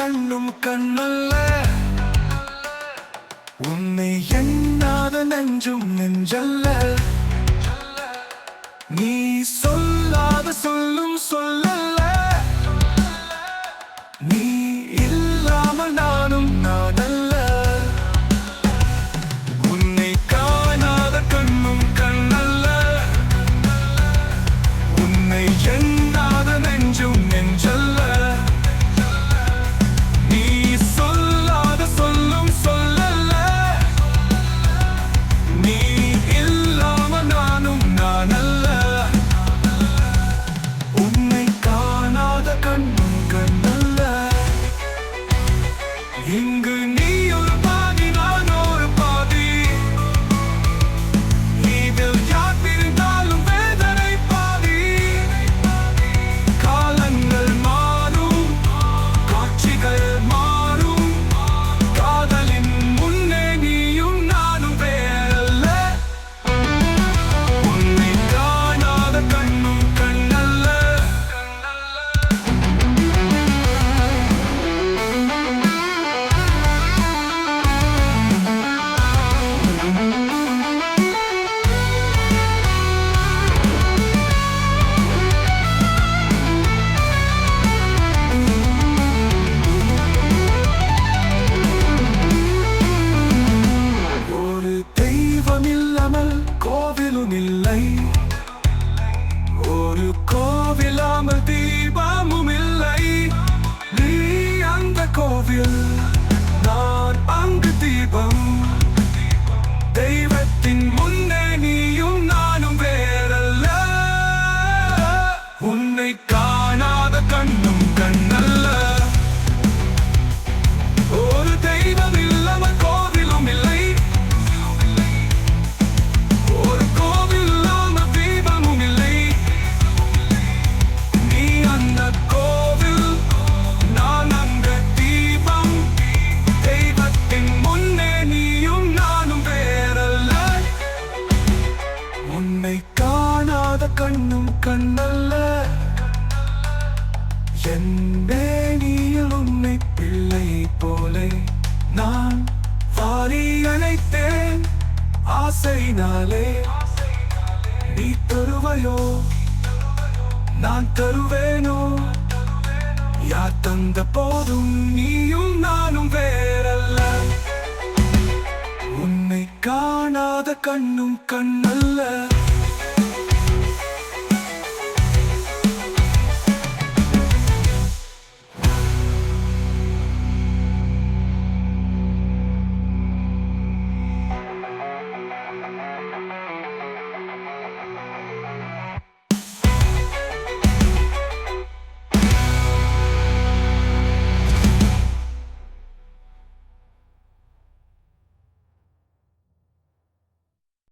கண்ணும் கண்ணல்ல, உன்னை எண்ணாத நெஞ்சும் நெஞ்சல்ல. நீ சொல்லாத சொல்லும் சொல்லல்ல, நீ இல்லாமல் நானும் நானல்ல. உன்னை காணாத கண்ணும் கண்ணல்ல, உன்னை எண்ணாத நெஞ்சும் நெஞ்சல்ல. நீ சொல்லாத சொல்லும் சொல்லல்ல, நீ இல்லாமல் நானும் நானல்ல. உன்னை காணாத கண்ணும் கண்ணல்ல. இங்கு நீ ஒரு பாதி, நான் ஒரு பாதி. இதில் யார் பிரிந்தாலும் வேதனை பாதி. காலங்கள் மாறும், காட்சிகள் மாறும், காதலின் முன்னே நீயும் நானும் வேறல்ல. உன்னை காணாத கண்ணும் கண்ணல்ல. ஒரு தெய்வம் இல்லாமல் கோவிலும் இல்லை, ஒரு கோவிலாமல் தீபமும் இல்லை. நீ அந்த கோவில், நான் அங்கு தீபம். தெய்வத்தின் முன்னே நீயும் நானும் வேறல்ல. உன்னை காணாத கண்ணும் கண்ணல்ல. ஒரு தெய்வம் இல்லாமல் கோவிலும் இல்லை, ஒரு கோவில் இல்லாமல் தீபமும் இல்லை. நீ அந்த கோவில், நான் அங்க தீபம். தெய்வத்தின் முன்னே நீயும் நானும் வேறல்ல. உன்னை காணாத கண்ணும் கண்ணல்ல. என் மேனியில் உன்னை பிள்ளை போலே நான் வாரி அணைத்தேன் ஆசையினாலே. நீ தருவையோ, நான் தருவேனோ? யார் தந்த போதும் நீயும் நானும் வேறல்ல. உன்னை காணாத கண்ணும் கண்ணல்ல.